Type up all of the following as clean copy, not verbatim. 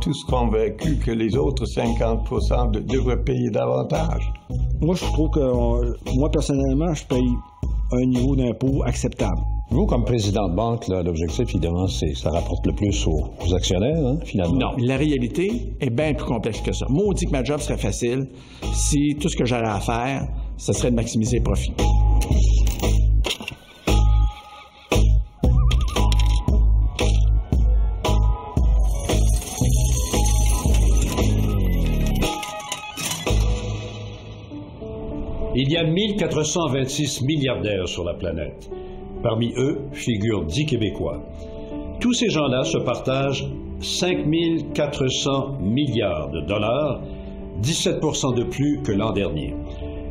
tous convaincus que les autres 50% devraient payer davantage. Moi, je trouve que, moi, personnellement, je paye un niveau d'impôt acceptable. Vous, comme président de banque, l'objectif, évidemment, c'est ça rapporte le plus aux actionnaires, hein, finalement. Non, la réalité est bien plus complexe que ça. Maudit que ma job serait facile si tout ce que j'aurais à faire, ce serait de maximiser les profits. Il y a 1426 milliardaires sur la planète. Parmi eux figurent 10 Québécois. Tous ces gens-là se partagent 5 400 milliards de dollars, 17 % de plus que l'an dernier.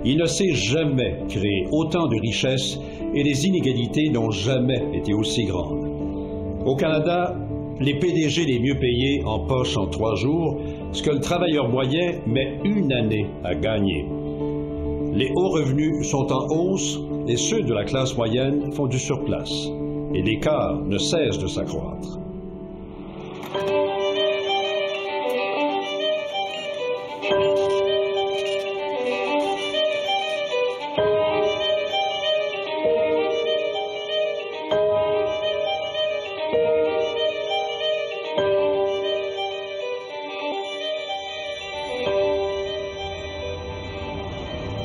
Il ne s'est jamais créé autant de richesses et les inégalités n'ont jamais été aussi grandes. Au Canada, les PDG les mieux payés empochent en 3 jours ce que le travailleur moyen met une année à gagner. Les hauts revenus sont en hausse et ceux de la classe moyenne font du surplace. Et l'écart ne cesse de s'accroître.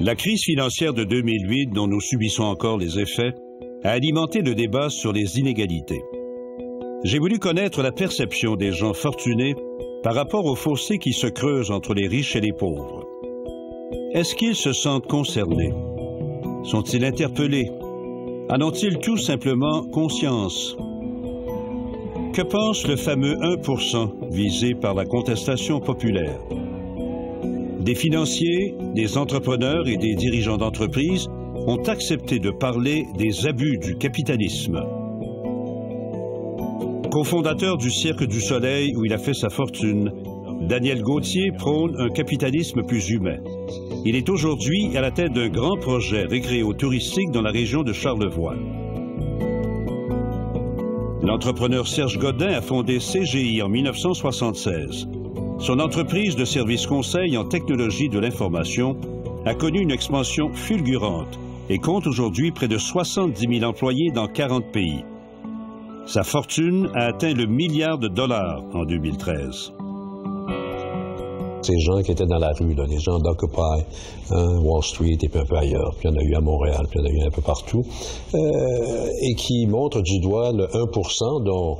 La crise financière de 2008, dont nous subissons encore les effets, a alimenté le débat sur les inégalités. J'ai voulu connaître la perception des gens fortunés par rapport au fossé qui se creuse entre les riches et les pauvres. Est-ce qu'ils se sentent concernés? Sont-ils interpellés? En ont-ils tout simplement conscience? Que pense le fameux 1% visé par la contestation populaire? Des financiers, des entrepreneurs et des dirigeants d'entreprises ont accepté de parler des abus du capitalisme. Cofondateur du Cirque du Soleil où il a fait sa fortune, Daniel Gauthier prône un capitalisme plus humain. Il est aujourd'hui à la tête d'un grand projet récréo-touristique dans la région de Charlevoix. L'entrepreneur Serge Godin a fondé CGI en 1976. Son entreprise de services conseil en technologie de l'information a connu une expansion fulgurante et compte aujourd'hui près de 70 000 employés dans 40 pays. Sa fortune a atteint le milliard de dollars en 2013. Ces gens qui étaient dans la rue, là, les gens d'Occupy, Wall Street et puis un peu ailleurs, puis il y en a eu à Montréal, puis il y en a eu un peu partout, et qui montrent du doigt le 1% dont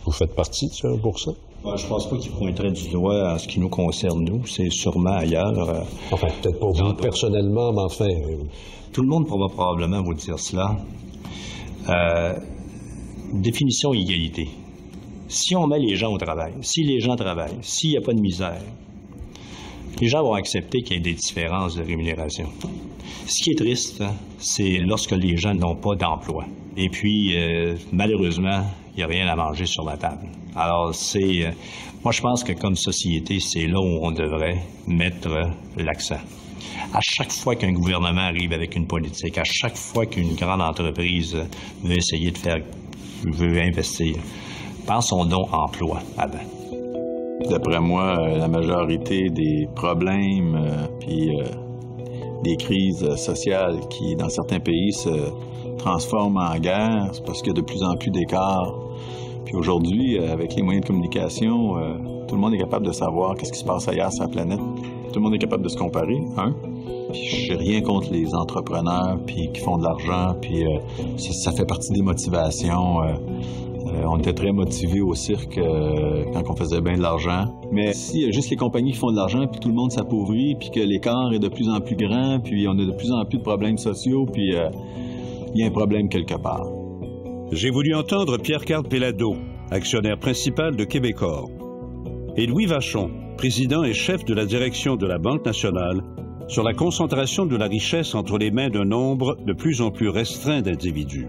vous faites partie de ce 1%. Je ne pense pas qu'il pointerait du doigt à ce qui nous concerne, nous. C'est sûrement ailleurs. Enfin, peut-être pas vous personnellement, mais enfin... Tout le monde pourra probablement vous dire cela. Définition égalité. Si on met les gens au travail, si les gens travaillent, s'il n'y a pas de misère, les gens vont accepter qu'il y ait des différences de rémunération. Ce qui est triste, c'est lorsque les gens n'ont pas d'emploi. Et puis, malheureusement, il n'y a rien à manger sur la table. Alors, moi, je pense que comme société, c'est là où on devrait mettre l'accent. À chaque fois qu'un gouvernement arrive avec une politique, à chaque fois qu'une grande entreprise veut essayer veut investir, pensons donc emploi avant. D'après moi, la majorité des problèmes puis des crises sociales qui, dans certains pays, se transforment en guerre, c'est parce qu'il y a de plus en plus d'écarts. Puis aujourd'hui, avec les moyens de communication, tout le monde est capable de savoir qu'est-ce qui se passe ailleurs sur la planète. Tout le monde est capable de se comparer, hein? Puis je n'ai rien contre les entrepreneurs puis qui font de l'argent, puis ça fait partie des motivations. On était très motivés au cirque quand on faisait bien de l'argent. Mais s'il y a juste les compagnies qui font de l'argent, puis tout le monde s'appauvrit, puis que l'écart est de plus en plus grand, puis on a de plus en plus de problèmes sociaux, puis il y a un problème quelque part. J'ai voulu entendre Pierre-Carl Péladeau, actionnaire principal de Québecor, et Louis Vachon, président et chef de la direction de la Banque nationale, sur la concentration de la richesse entre les mains d'un nombre de plus en plus restreint d'individus.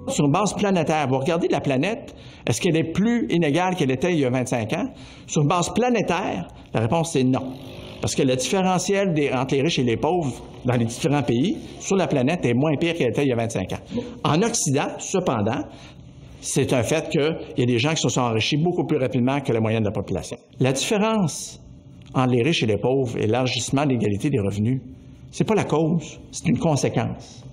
Sur une base planétaire, vous regardez la planète, est-ce qu'elle est plus inégale qu'elle était il y a 25 ans? Sur une base planétaire, la réponse c'est non. Parce que le différentiel entre les riches et les pauvres dans les différents pays sur la planète est moins pire qu'elle était il y a 25 ans. En Occident, cependant, c'est un fait qu'il y a des gens qui se sont enrichis beaucoup plus rapidement que la moyenne de la population. La différence entre les riches et les pauvres et l'élargissement de l'égalité des revenus, c'est pas la cause, c'est une conséquence.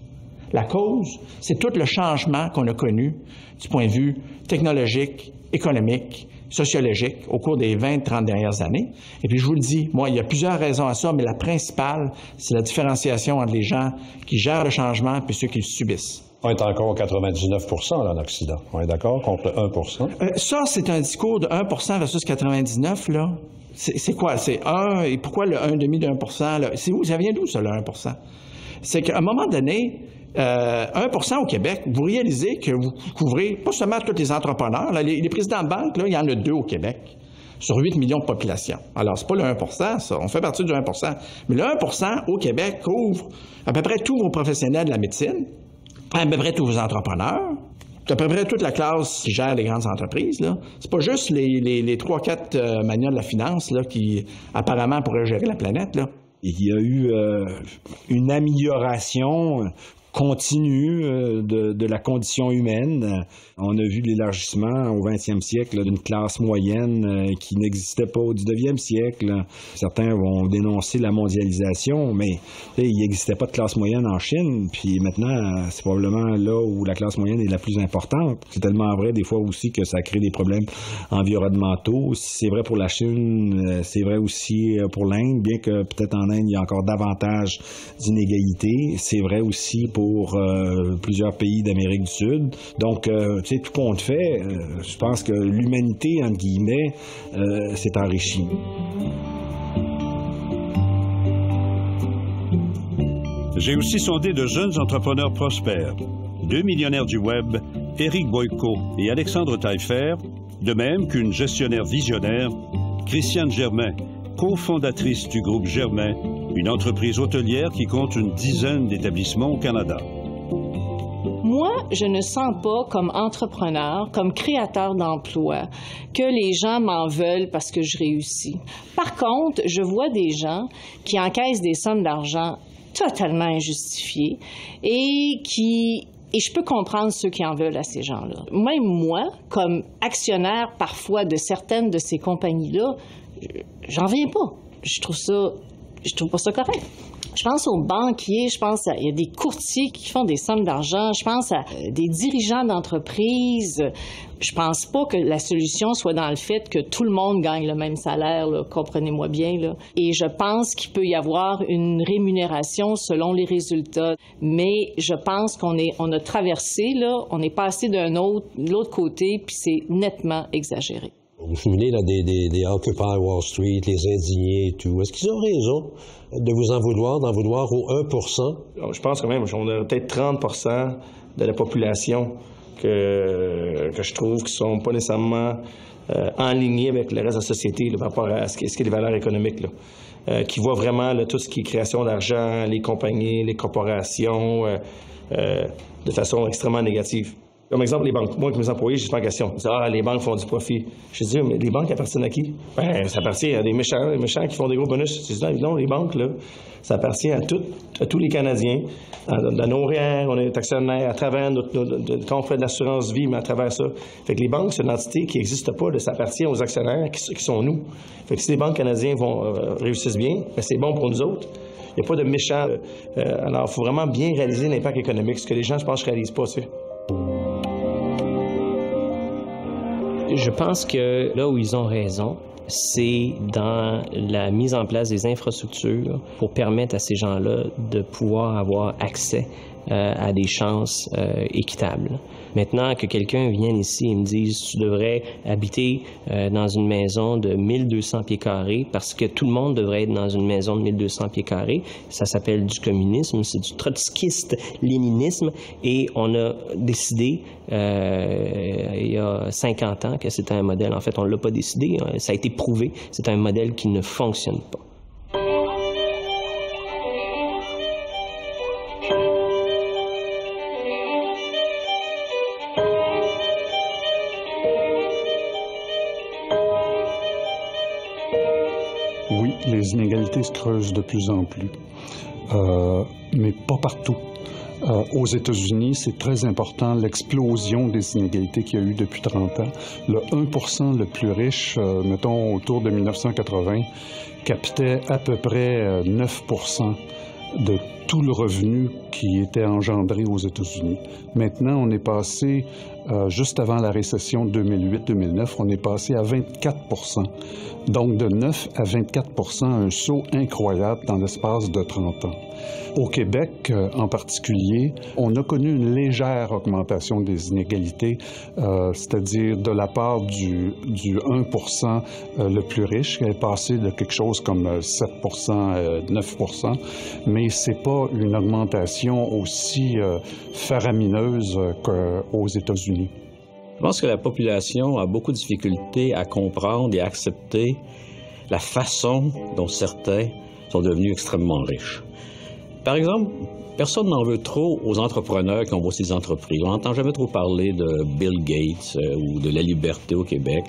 La cause, c'est tout le changement qu'on a connu du point de vue technologique, économique, sociologique au cours des 20-30 dernières années. Et puis, je vous le dis, moi, il y a plusieurs raisons à ça, mais la principale, c'est la différenciation entre les gens qui gèrent le changement et ceux qui le subissent. On est encore à 99% là, en Occident. On est d'accord contre le 1%? Ça, c'est un discours de 1% versus 99, là. C'est quoi? C'est 1, et pourquoi le 1,5 de 1%? Là? C'est où? Ça vient d'où, ça, le 1%? C'est qu'à un moment donné, 1% au Québec, vous réalisez que vous couvrez pas seulement tous les entrepreneurs. Là, les présidents de banque, là, il y en a 2 au Québec, sur 8 millions de population. Alors, c'est pas le 1%, ça. On fait partie du 1%. Mais le 1% au Québec couvre à peu près tous vos professionnels de la médecine, à peu près tous vos entrepreneurs, à peu près toute la classe qui gère les grandes entreprises. Là. C'est pas juste les 3-4 manias de la finance là, qui, apparemment, pourraient gérer la planète. Là. Il y a eu une amélioration continue de la condition humaine. On a vu l'élargissement au 20e siècle d'une classe moyenne qui n'existait pas au 19e siècle. Certains vont dénoncer la mondialisation, mais il n'existait pas de classe moyenne en Chine, puis maintenant, c'est probablement là où la classe moyenne est la plus importante. C'est tellement vrai des fois aussi que ça crée des problèmes environnementaux. Si c'est vrai pour la Chine, c'est vrai aussi pour l'Inde, bien que peut-être en Inde, il y a encore davantage d'inégalités. C'est vrai aussi pour plusieurs pays d'Amérique du Sud. Donc, tu sais, tout compte fait, je pense que l'humanité, entre guillemets, s'est enrichie. J'ai aussi sondé de jeunes entrepreneurs prospères, 2 millionnaires du Web, Éric Boyko et Alexandre Taillefer, de même qu'une gestionnaire visionnaire, Christiane Germain, cofondatrice du groupe Germain, une entreprise hôtelière qui compte une dizaine d'établissements au Canada. Moi, je ne sens pas comme entrepreneur, comme créateur d'emplois, que les gens m'en veulent parce que je réussis. Par contre, je vois des gens qui encaissent des sommes d'argent totalement injustifiées et je peux comprendre ceux qui en veulent à ces gens-là. Même moi, comme actionnaire parfois de certaines de ces compagnies-là, j'en viens pas. Je trouve pas ça correct. Je pense aux banquiers, il y a des courtiers qui font des sommes d'argent, je pense à des dirigeants d'entreprise. Je pense pas que la solution soit dans le fait que tout le monde gagne le même salaire, là, comprenez-moi bien. Là. Et je pense qu'il peut y avoir une rémunération selon les résultats. Mais je pense qu'on a traversé, là, on est passé de l'autre côté, puis c'est nettement exagéré. Vous vous souvenez là, des Occupy Wall Street, les indignés et tout. Est-ce qu'ils ont raison de vous en vouloir, d'en vouloir au 1%? Je pense quand même, on a peut-être 30% de la population que je trouve qui sont pas nécessairement en ligne avec le reste de la société là, par rapport à ce qui est les valeurs économiques. Là. Qui voient vraiment là, tout ce qui est création d'argent, les compagnies, les corporations, de façon extrêmement négative. Comme exemple, les banques. Moi, avec mes employés, je pose la question. Je dis, les banques font du profit. Je dis, mais les banques appartiennent à qui? Ben, ça appartient à des méchants qui font des gros bonus. Je dis, non, les banques, là, ça appartient à tous les Canadiens. Dans nos REER, on est actionnaires à travers quand on fait de l'assurance vie, mais à travers ça. Fait que les banques, c'est une entité qui n'existe pas, là, ça appartient aux actionnaires qui sont nous. Fait que si les banques canadiennes réussissent bien, ben, c'est bon pour nous autres. Il n'y a pas de méchants. Alors, il faut vraiment bien réaliser l'impact économique, ce que les gens, je pense, ne réalisent pas, tu sais. Je pense que là où ils ont raison, c'est dans la mise en place des infrastructures pour permettre à ces gens-là de pouvoir avoir accès à des chances équitables. Maintenant, que quelqu'un vienne ici et me dise « tu devrais habiter dans une maison de 1200 pieds carrés parce que tout le monde devrait être dans une maison de 1200 pieds carrés », ça s'appelle du communisme, c'est du trotskiste-léninisme et on a décidé il y a 50 ans que c'était un modèle, en fait on ne l'a pas décidé, ça a été prouvé, c'est un modèle qui ne fonctionne pas. Oui, les inégalités se creusent de plus en plus, mais pas partout. Aux États-Unis, c'est très important l'explosion des inégalités qu'il y a eu depuis 30 ans. Le 1% le plus riche, mettons autour de 1980, captait à peu près 9% de tout le revenu qui était engendré aux États-Unis. Maintenant, on est passé, juste avant la récession 2008-2009, on est passé à 24%. Donc, de 9 à 24%, un saut incroyable dans l'espace de 30 ans. Au Québec, en particulier, on a connu une légère augmentation des inégalités, c'est-à-dire de la part du 1% le plus riche, qui est passé de quelque chose comme 7%, 9%, mais c'est pas une augmentation aussi faramineuse qu'aux États-Unis. Je pense que la population a beaucoup de difficultés à comprendre et à accepter la façon dont certains sont devenus extrêmement riches. Par exemple, personne n'en veut trop aux entrepreneurs qui ont bâti des entreprises. On n'entend jamais trop parler de Bill Gates ou de la liberté au Québec,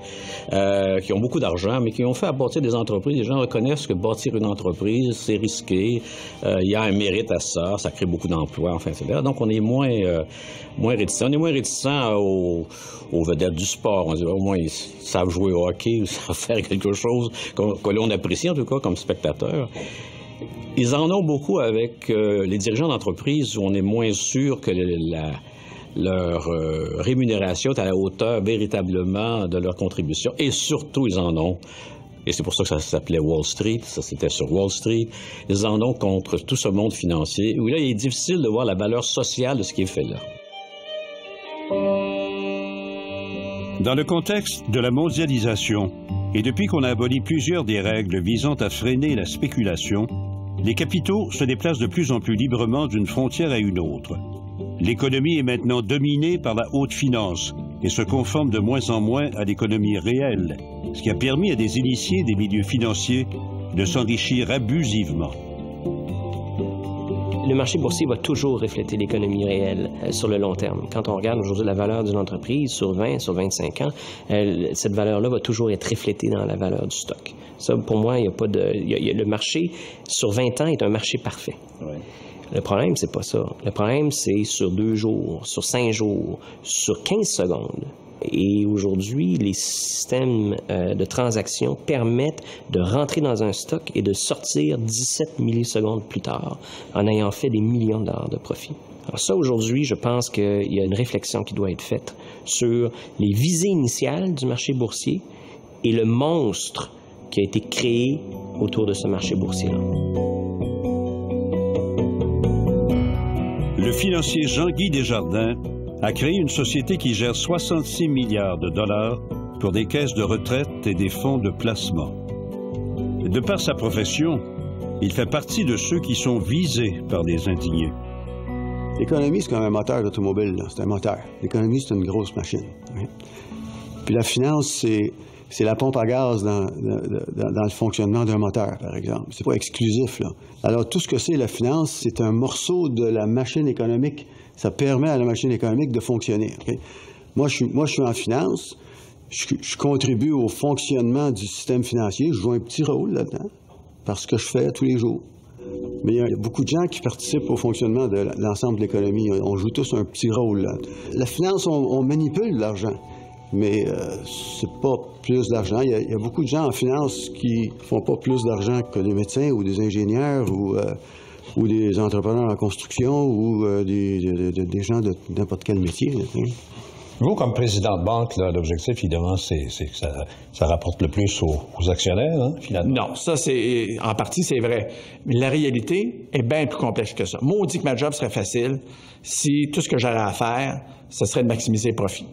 qui ont beaucoup d'argent, mais qui ont fait à bâtir des entreprises. Les gens reconnaissent que bâtir une entreprise, c'est risqué, il y a un mérite à ça, ça crée beaucoup d'emplois, enfin, etc. Donc, on est moins réticents. On est moins réticents aux vedettes du sport. On dit, au moins, ils savent jouer au hockey, ils savent faire quelque chose que l'on apprécie, en tout cas, comme spectateur. Ils en ont beaucoup avec les dirigeants d'entreprise où on est moins sûr que leur rémunération est à la hauteur véritablement de leur contribution. Et surtout, ils en ont, et c'est pour ça que ça s'appelait Wall Street, ça c'était sur Wall Street, ils en ont contre tout ce monde financier où là, il est difficile de voir la valeur sociale de ce qui est fait là. Dans le contexte de la mondialisation, et depuis qu'on a aboli plusieurs des règles visant à freiner la spéculation, les capitaux se déplacent de plus en plus librement d'une frontière à une autre. L'économie est maintenant dominée par la haute finance et se conforme de moins en moins à l'économie réelle, ce qui a permis à des initiés des milieux financiers de s'enrichir abusivement. Le marché boursier va toujours refléter l'économie réelle sur le long terme. Quand on regarde aujourd'hui la valeur d'une entreprise sur 20, sur 25 ans, cette valeur-là va toujours être reflétée dans la valeur du stock. Ça, pour moi, il n'y a pas de... le marché sur 20 ans est un marché parfait. Ouais. Le problème, c'est pas ça. Le problème, c'est sur 2 jours, sur 5 jours, sur 15 secondes. Et aujourd'hui, les systèmes de transactions permettent de rentrer dans un stock et de sortir 17 millisecondes plus tard en ayant fait des millions de dollars de profit. Alors ça, aujourd'hui, je pense qu'il y a une réflexion qui doit être faite sur les visées initiales du marché boursier et le monstre qui a été créé autour de ce marché boursier-là. Le financier Jean-Guy Desjardins a créé une société qui gère 66 milliards de dollars pour des caisses de retraite et des fonds de placement. De par sa profession, il fait partie de ceux qui sont visés par les indignés. L'économie, c'est comme un moteur d'automobile, c'est un moteur. L'économie, c'est une grosse machine. Hein? Puis la finance, c'est la pompe à gaz dans le fonctionnement d'un moteur, par exemple. C'est pas exclusif, là. Alors, tout ce que c'est la finance, c'est un morceau de la machine économique. Ça permet à la machine économique de fonctionner. Okay? Moi, je suis en finance. Je contribue au fonctionnement du système financier. Je joue un petit rôle là-dedans, parce que je fais tous les jours. Mais il y a beaucoup de gens qui participent au fonctionnement de l'ensemble de l'économie. On joue tous un petit rôle là. La finance, on manipule l'argent. Mais c'est pas plus d'argent. Il y a beaucoup de gens en finance qui font pas plus d'argent que des médecins ou des ingénieurs ou des entrepreneurs en construction ou des gens de n'importe quel métier. Là, hein. Vous, comme président de banque, l'objectif, évidemment, c'est que ça rapporte le plus aux actionnaires, hein, finalement? Non, ça, en partie, c'est vrai. Mais la réalité est bien plus complexe que ça. Moi, on dit que ma job serait facile si tout ce que j'aurais à faire, ce serait de maximiser le profit.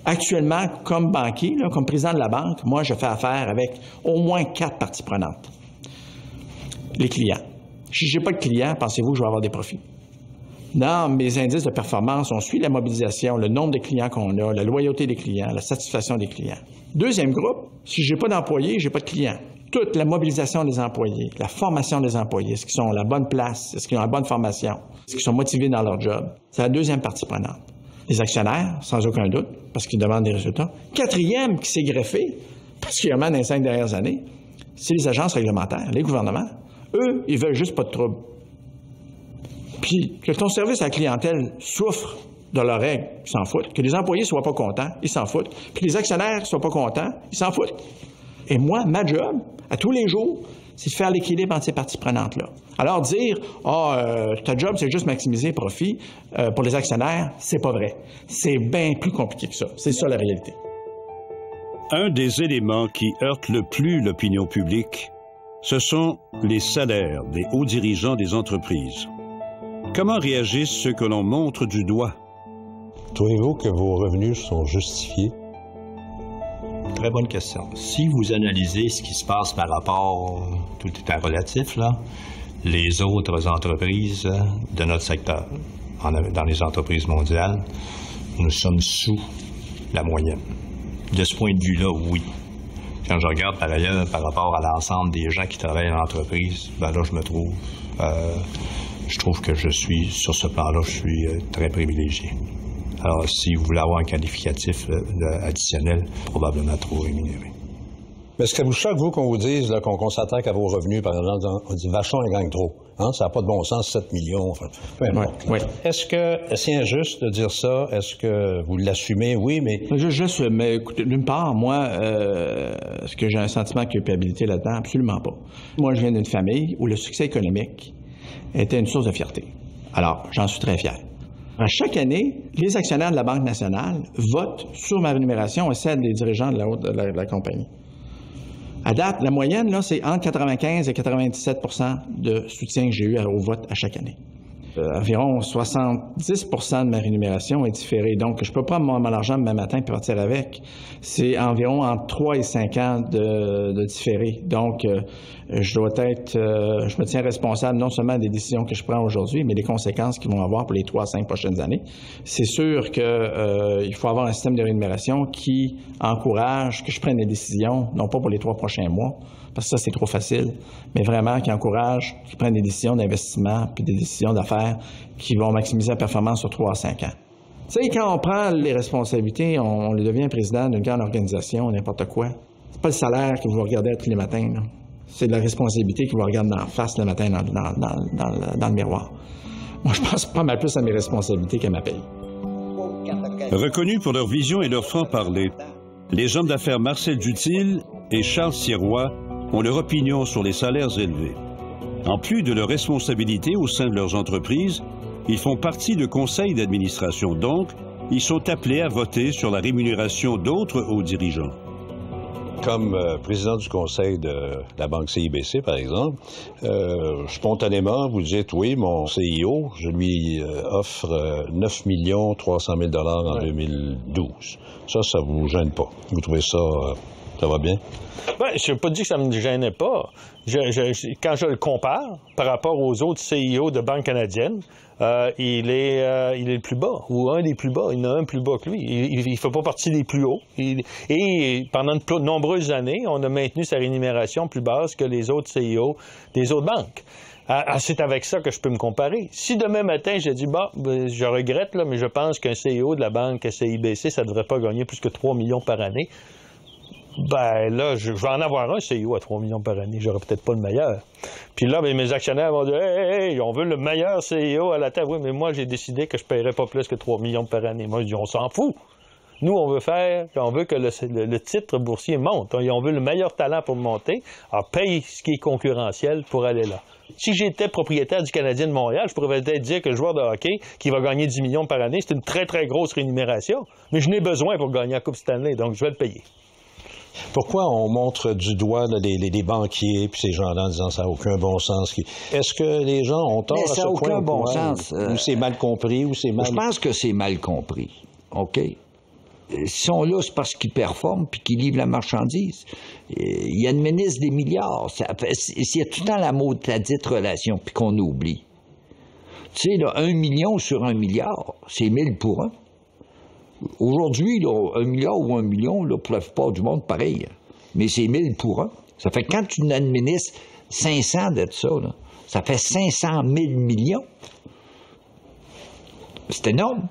Actuellement, comme banquier, là, comme président de la banque, moi, je fais affaire avec au moins 4 parties prenantes. Les clients. Si je n'ai pas de clients, pensez-vous que je vais avoir des profits? Dans mes indices de performance, on suit la mobilisation, le nombre de clients qu'on a, la loyauté des clients, la satisfaction des clients. Deuxième groupe, si je n'ai pas d'employés, je n'ai pas de clients. Toute la mobilisation des employés, la formation des employés, est-ce qu'ils sont à la bonne place, est-ce qu'ils ont la bonne formation, est-ce qu'ils sont motivés dans leur job, c'est la deuxième partie prenante. Les actionnaires, sans aucun doute, parce qu'ils demandent des résultats. Quatrième qui s'est greffé, particulièrement dans les 5 dernières années, c'est les agences réglementaires, les gouvernements. Eux, ils veulent juste pas de trouble. Puis que ton service à la clientèle souffre de leurs règles, ils s'en foutent. Que les employés ne soient pas contents, ils s'en foutent. Que les actionnaires ne soient pas contents, ils s'en foutent. Et moi, ma job, à tous les jours, c'est de faire l'équilibre entre ces parties prenantes-là. Alors dire « ta job, c'est juste maximiser le profit pour les actionnaires », c'est pas vrai. C'est bien plus compliqué que ça. C'est ça la réalité. Un des éléments qui heurte le plus l'opinion publique, ce sont les salaires des hauts dirigeants des entreprises. Comment réagissent ceux que l'on montre du doigt? Trouvez-vous que vos revenus sont justifiés? Très bonne question. Si vous analysez ce qui se passe par rapport, tout est en relatif, là, les autres entreprises de notre secteur, dans les entreprises mondiales, nous sommes sous la moyenne. De ce point de vue-là, oui. Quand je regarde par ailleurs par rapport à l'ensemble des gens qui travaillent dans l'entreprise, ben là, je trouve que je suis, sur ce plan-là, je suis très privilégié. Alors, si vous voulez avoir un qualificatif additionnel, probablement trop rémunéré. Mais est-ce que ça vous choque, vous, qu'on vous dise qu'on s'attaque à vos revenus, par exemple, on dit « Vachon, elle gagne trop ». Hein? Ça n'a pas de bon sens, 7 millions. Enfin, peu importe. Oui. Est-ce que c'est injuste de dire ça? Est-ce que vous l'assumez? Oui, mais... Mais écoutez, d'une part, moi, est-ce que j'ai un sentiment de culpabilité là-dedans? Absolument pas. Moi, je viens d'une famille où le succès économique était une source de fierté. Alors, j'en suis très fier. À chaque année, les actionnaires de la Banque nationale votent sur ma rémunération et celle des dirigeants de la compagnie. À date, la moyenne, là, c'est entre 95 et 97 % de soutien que j'ai eu au vote à chaque année. Environ 70 % de ma rémunération est différée. Donc, je ne peux pas prendre mon argent demain matin et partir avec. C'est environ entre 3 et 5 ans de différé. Donc, je me tiens responsable non seulement des décisions que je prends aujourd'hui, mais des conséquences qu'ils vont avoir pour les 3 à 5 prochaines années. C'est sûr qu'il faut avoir un système de rémunération qui encourage que je prenne des décisions, non pas pour les 3 prochains mois, parce que ça, c'est trop facile, mais vraiment qui encourage, qui prennent des décisions d'investissement puis des décisions d'affaires qui vont maximiser la performance sur 3 à 5 ans. Tu sais, quand on prend les responsabilités, on devient président d'une grande organisation, n'importe quoi. C'est pas le salaire que vous regardez tous les matins, là. C'est de la responsabilité que vous regardez en face le matin dans le miroir. Moi, je pense pas mal plus à mes responsabilités qu'à ma paye. Reconnus pour leur vision et leur franc-parler, les hommes d'affaires Marcel Duthil et Charles Sirois ont leur opinion sur les salaires élevés. En plus de leur responsabilité au sein de leurs entreprises, ils font partie de conseils d'administration, donc ils sont appelés à voter sur la rémunération d'autres hauts dirigeants. Comme président du conseil de la banque CIBC, par exemple, spontanément, vous dites, oui, mon CIO, je lui offre 9 300 000 $ en 2012. Ça vous gêne pas. Vous trouvez ça va bien? Bien, je n'ai pas dit que ça ne me gênait pas. Quand je le compare par rapport aux autres CIO de banques canadiennes, il est le plus bas, ou un des plus bas. Il y en a un plus bas que lui. Il ne fait pas partie des plus hauts. Et pendant de nombreuses années, on a maintenu sa rémunération plus basse que les autres CIO des autres banques. C'est avec ça que je peux me comparer. Si demain matin, j'ai dit, je regrette, là, mais je pense qu'un CIO de la banque CIBC, ça ne devrait pas gagner plus que 3 millions par année, ben là, je vais en avoir un CIO à 3 millions par année. J'aurais peut-être pas le meilleur. Puis là, mes actionnaires vont dire, hey, on veut le meilleur CIO à la table. Oui, mais moi, j'ai décidé que je ne paierais pas plus que 3 millions par année. Moi, je dis, on s'en fout. Nous, on veut que le titre boursier monte. On veut le meilleur talent pour monter. Alors, paye ce qui est concurrentiel pour aller là. Si j'étais propriétaire du Canadien de Montréal, je pourrais peut-être dire que le joueur de hockey qui va gagner 10 millions par année, c'est une très, très grosse rémunération. Mais je n'ai besoin pour gagner la Coupe Stanley, donc je vais le payer. Pourquoi on montre du doigt là, les banquiers puis ces gens-là en disant ça n'a aucun bon sens? Est-ce que les gens ont tort à ce point? Ça n'a aucun bon sens. Ou c'est mal compris, ou c'est mal... Je pense que c'est mal compris. OK? Ils sont là, c'est parce qu'ils performent puis qu'ils livrent la marchandise. Ils administrent des milliards. Il y a tout le temps la maudite relation puis qu'on oublie. Tu sais, là, 1 million sur 1 milliard, c'est 1000 pour 1. Aujourd'hui, là, 1 milliard ou 1 million, là, pour la plupart du monde, pareil. Mais c'est 1000 pour 1. Ça fait que quand tu administres 500 de ça, là, ça fait 500 000 millions. C'est énorme.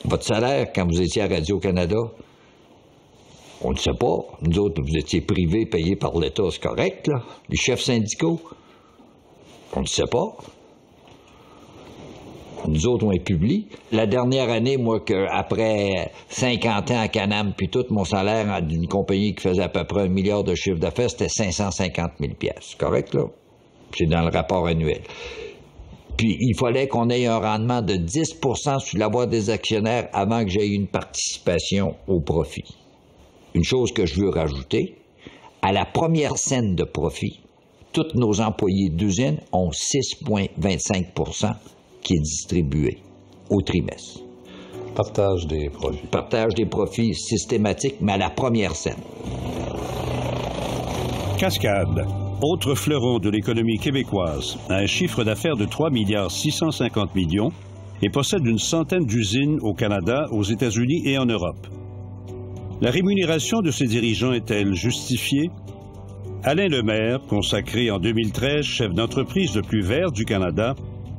Votre salaire, quand vous étiez à Radio-Canada, on ne sait pas. Nous autres, vous étiez privés, payés par l'État, c'est correct, là. Les chefs syndicaux, on ne sait pas. Nous autres, on les publie. La dernière année, moi, après 50 ans à Canam, puis tout mon salaire d'une compagnie qui faisait à peu près 1 milliard de chiffre d'affaires, c'était 550 000 piastres. Correct, là? C'est dans le rapport annuel. Puis, il fallait qu'on ait un rendement de 10 sur l'avoir des actionnaires avant que j'aie une participation au profit. Une chose que je veux rajouter, à la première scène de profit, tous nos employés d'usine ont 6,25 qui est distribué au trimestre. Partage des profits. Partage des profits systématique, mais à la première scène. Cascade, autre fleuron de l'économie québécoise, a un chiffre d'affaires de 3,650 milliards et possède une centaine d'usines au Canada, aux États-Unis et en Europe. La rémunération de ses dirigeants est-elle justifiée? Alain Lemaire, consacré en 2013 chef d'entreprise le plus vert du Canada,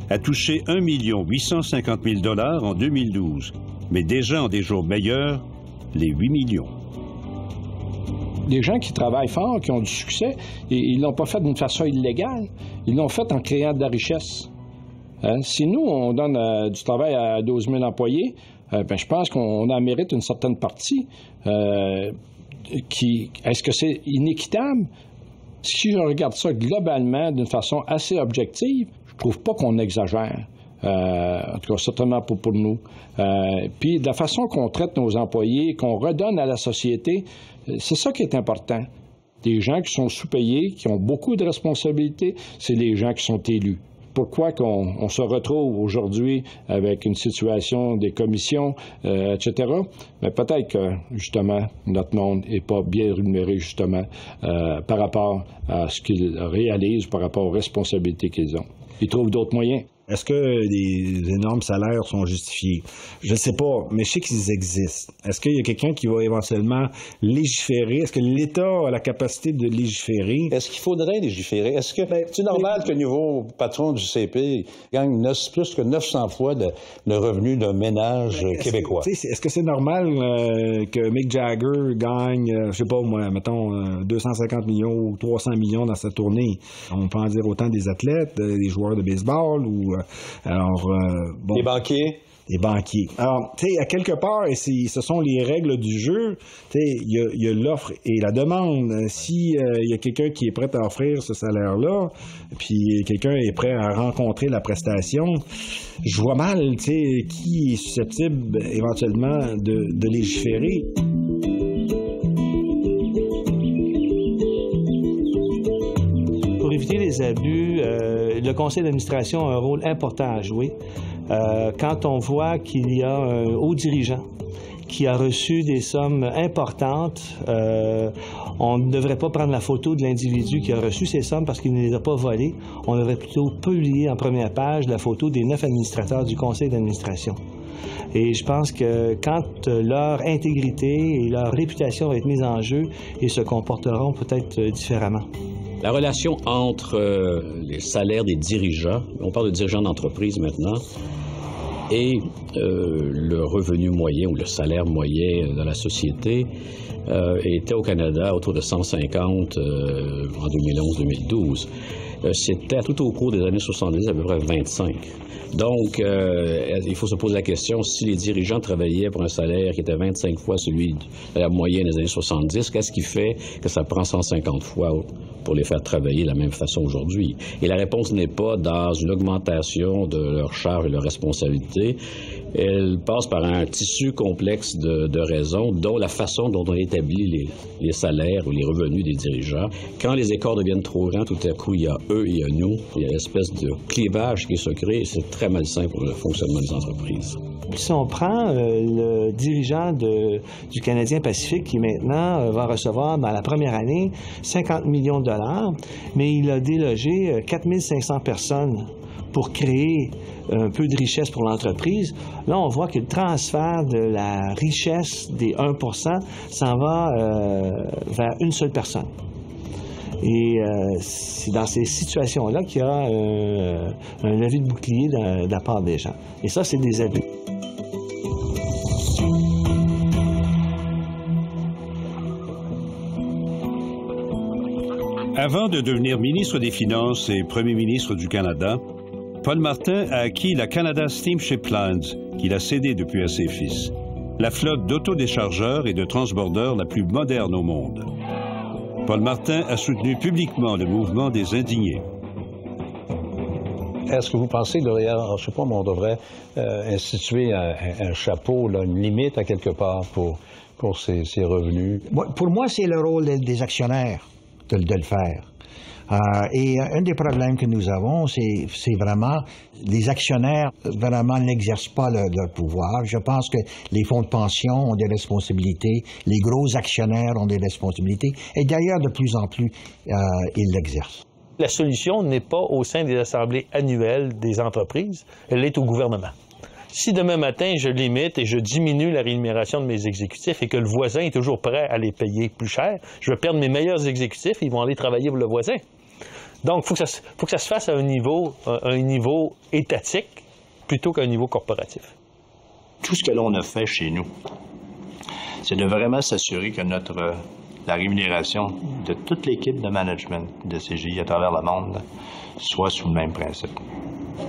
a touché 1 850 000 $ en 2012, mais déjà en des jours meilleurs, les 8 millions. Des gens qui travaillent fort, qui ont du succès, ils l'ont pas fait d'une façon illégale, ils l'ont fait en créant de la richesse. Hein? Si nous, on donne du travail à 12 000 employés, je pense qu'on en mérite une certaine partie. Est-ce que c'est inéquitable? Si je regarde ça globalement d'une façon assez objective, je trouve pas qu'on exagère. En tout cas, certainement pas pour nous. Puis de la façon qu'on traite nos employés, qu'on redonne à la société, c'est ça qui est important. Des gens qui sont sous-payés, qui ont beaucoup de responsabilités, c'est les gens qui sont élus. Pourquoi qu'on se retrouve aujourd'hui avec une situation des commissions, etc. Mais peut-être que, justement, notre monde n'est pas bien rémunéré, justement, par rapport à ce qu'ils réalisent, par rapport aux responsabilités qu'ils ont. Ils trouvent d'autres moyens. Est-ce que les énormes salaires sont justifiés? Je ne sais pas, mais je sais qu'ils existent. Est-ce qu'il y a quelqu'un qui va éventuellement légiférer? Est-ce que l'État a la capacité de légiférer? Est-ce qu'il faudrait légiférer? Est-ce que c'est normal que le nouveau patron du CP gagne plus que 900 fois le revenu d'un ménage québécois? Est-ce que c'est normal que Mick Jagger gagne, je sais pas moi, mettons 250 millions ou 300 millions dans sa tournée? On peut en dire autant des athlètes, des joueurs de baseball ou bon, les banquiers. Les banquiers. Alors, tu sais, à quelque part, ce sont les règles du jeu. Tu sais, il y a l'offre et la demande. Si il y a quelqu'un qui est prêt à offrir ce salaire-là, puis quelqu'un est prêt à rencontrer la prestation, je vois mal, tu sais, qui est susceptible éventuellement de légiférer. Pour éviter les abus, le conseil d'administration a un rôle important à jouer. Quand on voit qu'il y a un haut dirigeant qui a reçu des sommes importantes, on ne devrait pas prendre la photo de l'individu qui a reçu ces sommes parce qu'il ne les a pas volées. On devrait plutôt publier en première page la photo des 9 administrateurs du conseil d'administration. Et je pense que quand leur intégrité et leur réputation vont être mises en jeu, ils se comporteront peut-être différemment. La relation entre les salaires des dirigeants, on parle de dirigeants d'entreprise maintenant, et le revenu moyen ou le salaire moyen dans la société était au Canada autour de 150 en 2011-2012. C'était tout au cours des années 70 à peu près 25. Donc, il faut se poser la question, si les dirigeants travaillaient pour un salaire qui était 25 fois celui de la moyenne des années 70, qu'est-ce qui fait que ça prend 150 fois pour les faire travailler de la même façon aujourd'hui? Et la réponse n'est pas dans une augmentation de leurs charges et de leurs responsabilités. Elle passe par un tissu complexe de raisons, dont la façon dont on établit les salaires ou les revenus des dirigeants. Quand les écarts deviennent trop grands, tout à coup, il y a eux et il y a nous. Il y a une espèce de clivage qui se crée et c'est très malsain pour le fonctionnement des entreprises. Si on prend le dirigeant du Canadien Pacifique qui maintenant va recevoir dans la première année 50 millions de dollars, mais il a délogé 4500 personnes pour créer un peu de richesse pour l'entreprise. Là, on voit que le transfert de la richesse des 1 s'en va vers une seule personne. Et c'est dans ces situations-là qu'il y a un levier de bouclier de la part des gens. Et ça, c'est des abus. Avant de devenir ministre des Finances et premier ministre du Canada, Paul Martin a acquis la Canada Steamship Lines, qu'il a cédée depuis à ses fils, la flotte d'autodéchargeurs et de transbordeurs la plus moderne au monde. Paul Martin a soutenu publiquement le mouvement des indignés. Est-ce que vous pensez, là, je ne sais pas, mais on devrait instituer un chapeau, là, une limite à quelque part pour ces revenus? Pour moi, c'est le rôle des actionnaires de le faire. Et un des problèmes que nous avons, c'est vraiment les actionnaires vraiment n'exercent pas leur pouvoir. Je pense que les fonds de pension ont des responsabilités, les gros actionnaires ont des responsabilités, et d'ailleurs, de plus en plus, ils l'exercent. La solution n'est pas au sein des assemblées annuelles des entreprises, elle est au gouvernement. Si demain matin, je limite et je diminue la rémunération de mes exécutifs et que le voisin est toujours prêt à les payer plus cher, je vais perdre mes meilleurs exécutifs et ils vont aller travailler pour le voisin. Donc, il faut que ça se fasse à un niveau étatique plutôt qu'à un niveau corporatif. Tout ce que l'on a fait chez nous, c'est de vraiment s'assurer que la rémunération de toute l'équipe de management de CGI à travers le monde soit sous le même principe.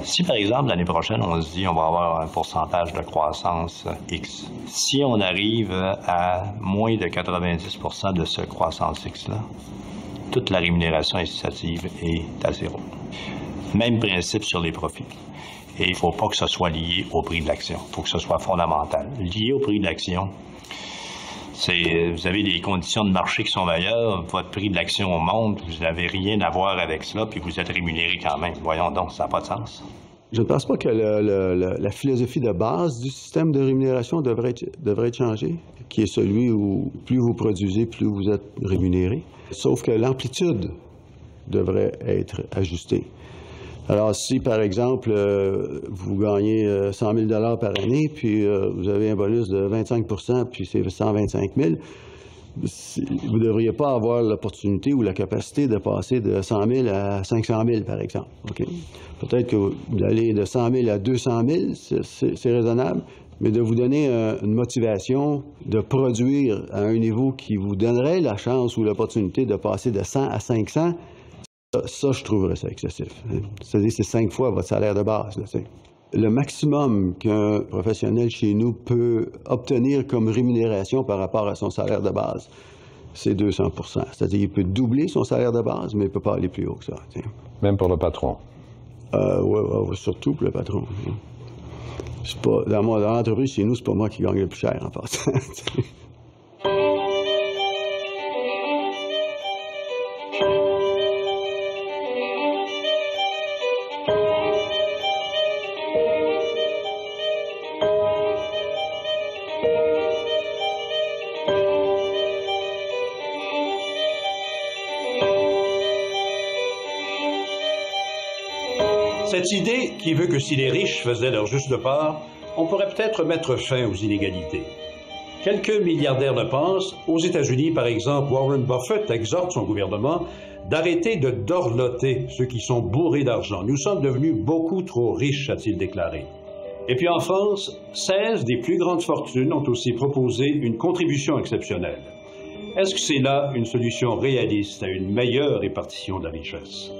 Si, par exemple, l'année prochaine, on se dit on va avoir un pourcentage de croissance X, si on arrive à moins de 90 % de ce croissance X-là, toute la rémunération incitative est à zéro. Même principe sur les profits. Et il ne faut pas que ce soit lié au prix de l'action. Il faut que ce soit fondamental. Lié au prix de l'action, vous avez des conditions de marché qui sont meilleures, votre prix de l'action monte, vous n'avez rien à voir avec cela, puis vous êtes rémunéré quand même. Voyons donc, ça n'a pas de sens. Je ne pense pas que la philosophie de base du système de rémunération devrait être changée, qui est celui où plus vous produisez, plus vous êtes rémunéré. Sauf que l'amplitude devrait être ajustée. Alors, si, par exemple, vous gagnez 100 000 par année, puis vous avez un bonus de 25 % puis c'est 125 000, vous ne devriez pas avoir l'opportunité ou la capacité de passer de 100 000 à 500 000, par exemple. Okay? Peut-être que d'aller de 100 000 à 200 000, c'est raisonnable, mais de vous donner une motivation de produire à un niveau qui vous donnerait la chance ou l'opportunité de passer de 100 à 500, ça, je trouverais ça excessif. C'est-à-dire, c'est 5 fois votre salaire de base. Là, le maximum qu'un professionnel chez nous peut obtenir comme rémunération par rapport à son salaire de base, c'est 200 %. C'est-à-dire, il peut doubler son salaire de base, mais il ne peut pas aller plus haut que ça. T'sais. Même pour le patron? Oui, surtout pour le patron. Dans l'entreprise, chez nous, c'est pas moi qui gagne le plus cher, en passant. Cette idée qui veut que si les riches faisaient leur juste part, on pourrait peut-être mettre fin aux inégalités. Quelques milliardaires le pensent. Aux États-Unis, par exemple, Warren Buffett exhorte son gouvernement d'arrêter de dorloter ceux qui sont bourrés d'argent. Nous sommes devenus beaucoup trop riches, a-t-il déclaré. Et puis en France, 16 des plus grandes fortunes ont aussi proposé une contribution exceptionnelle. Est-ce que c'est là une solution réaliste à une meilleure répartition de la richesse?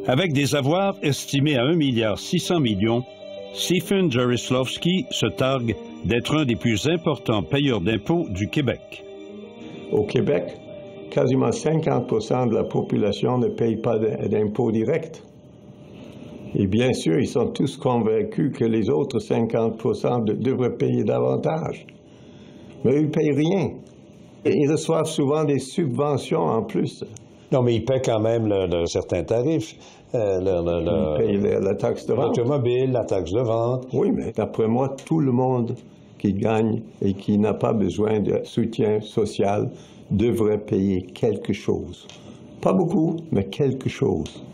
Avec des avoirs estimés à 1,6 milliard, Stephen Jarislowski se targue d'être un des plus importants payeurs d'impôts du Québec. Au Québec, quasiment 50 % de la population ne paye pas d'impôts directs. Et bien sûr, ils sont tous convaincus que les autres 50 % devraient payer davantage. Mais ils ne payent rien. Et ils reçoivent souvent des subventions en plus. Non, mais ils paient quand même certains tarifs. Ils payent la taxe de vente. L'automobile, la taxe de vente. Oui, mais d'après moi, tout le monde qui gagne et qui n'a pas besoin de soutien social devrait payer quelque chose. Pas beaucoup, mais quelque chose.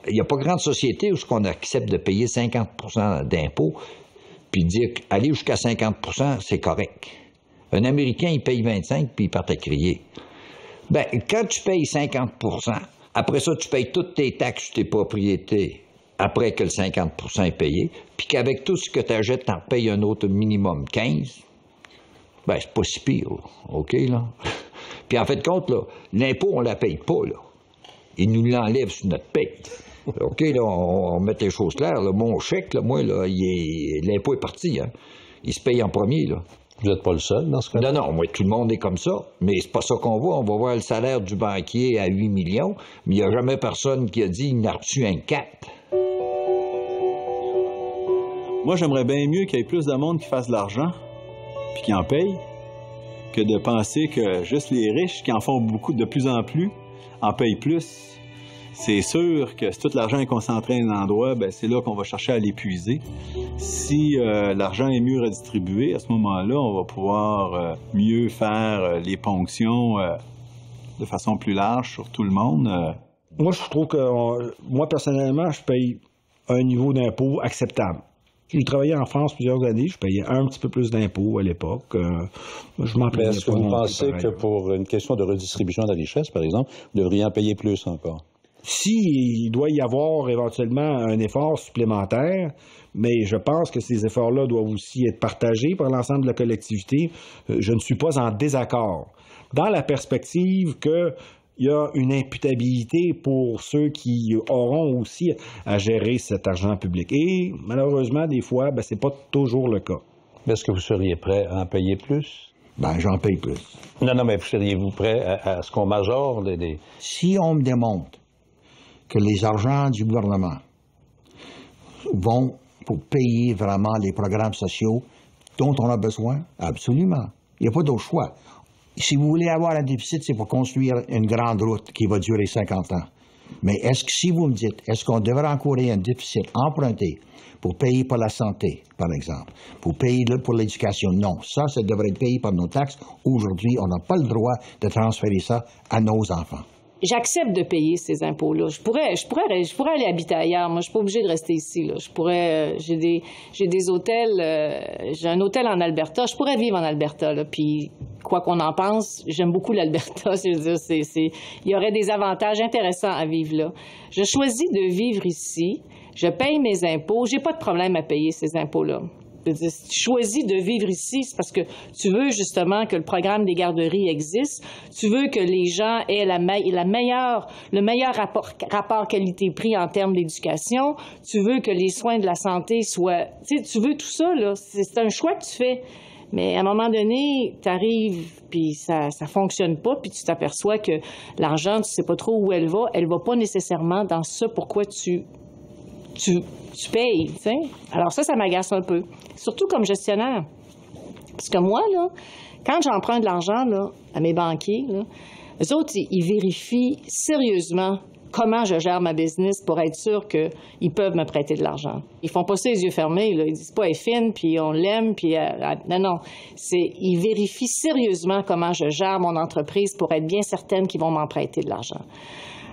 Il n'y a pas grande société où on accepte de payer 50 % d'impôts, puis dire aller jusqu'à 50 % c'est correct. Un Américain, il paye 25 puis il part à crier. Bien, quand tu payes 50 %, après ça, tu payes toutes tes taxes sur tes propriétés après que le 50 % est payé, puis qu'avec tout ce que tu achètes, tu en payes un autre minimum 15, bien, c'est pas si pire, là. OK, là? Puis en fait de compte, là, l'impôt, on ne la paye pas, là. Ils nous l'enlèvent sur notre paye. OK, là, on met les choses claires. Là. Mon chèque, là, moi, là, l'impôt est parti. Hein. Il se paye en premier. Là. Vous n'êtes pas le seul dans ce cas-là? Non, moi, tout le monde est comme ça. Mais c'est pas ça qu'on voit. On va voir le salaire du banquier à 8 millions, mais il n'y a jamais personne qui a dit qu'il n'a reçu un 4. Moi, j'aimerais bien mieux qu'il y ait plus de monde qui fasse de l'argent puis qui en paye que de penser que juste les riches qui en font beaucoup de plus en plus en payent plus. C'est sûr que si tout l'argent est concentré à un endroit, bien, c'est là qu'on va chercher à l'épuiser. Si l'argent est mieux redistribué, à ce moment-là, on va pouvoir mieux faire les ponctions de façon plus large sur tout le monde. Moi, je trouve que, moi, personnellement, je paye un niveau d'impôt acceptable. J'ai travaillé en France plusieurs années, je payais un petit peu plus d'impôts à l'époque. Je m'en plaignais pas. Est-ce que vous pensez que pour une question de redistribution de la richesse, par exemple, vous devriez en payer plus encore? Il doit y avoir éventuellement un effort supplémentaire, mais je pense que ces efforts-là doivent aussi être partagés par l'ensemble de la collectivité. Je ne suis pas en désaccord. Dans la perspective qu'il y a une imputabilité pour ceux qui auront aussi à gérer cet argent public. Et malheureusement, des fois, ce n'est pas toujours le cas. Est-ce que vous seriez prêt à en payer plus? J'en paye plus. Non, mais seriez-vous prêt à ce qu'on majore les... Si on me démontre que les argents du gouvernement vont pour payer vraiment les programmes sociaux dont on a besoin, absolument. Il n'y a pas d'autre choix. Si vous voulez avoir un déficit, c'est pour construire une grande route qui va durer 50 ans. Mais est-ce que, si vous me dites, est-ce qu'on devrait encourir un déficit emprunté pour payer pour la santé, par exemple, pour payer pour l'éducation? Non, ça devrait être payé par nos taxes. Aujourd'hui, on n'a pas le droit de transférer ça à nos enfants. J'accepte de payer ces impôts-là. Je pourrais aller habiter ailleurs. Moi, je suis pas obligée de rester ici. Là. J'ai des hôtels. J'ai un hôtel en Alberta. Je pourrais vivre en Alberta. Là. Puis, quoi qu'on en pense, j'aime beaucoup l'Alberta. Je veux dire, il y aurait des avantages intéressants à vivre là. Je choisis de vivre ici. Je paye mes impôts. J'ai pas de problème à payer ces impôts-là. Si tu choisis de vivre ici, c'est parce que tu veux justement que le programme des garderies existe. Tu veux que les gens aient le meilleur rapport qualité-prix en termes d'éducation. Tu veux que les soins de la santé soient... Tu veux tout ça, là. C'est un choix que tu fais. Mais à un moment donné, tu arrives, puis ça fonctionne pas, puis tu t'aperçois que l'argent, tu sais pas trop où elle va pas nécessairement dans ça pourquoi tu payes, tu sais. Alors ça m'agace un peu. Surtout comme gestionnaire. Parce que moi, là, quand j'emprunte de l'argent, là, à mes banquiers, là, eux autres, ils vérifient sérieusement comment je gère ma business pour être sûr qu'ils peuvent me prêter de l'argent. Ils font pas ça les yeux fermés, là. Ils disent pas « elle est fine », puis on l'aime, puis... non. Ils vérifient sérieusement comment je gère mon entreprise pour être bien certaine qu'ils vont m'en prêter de l'argent.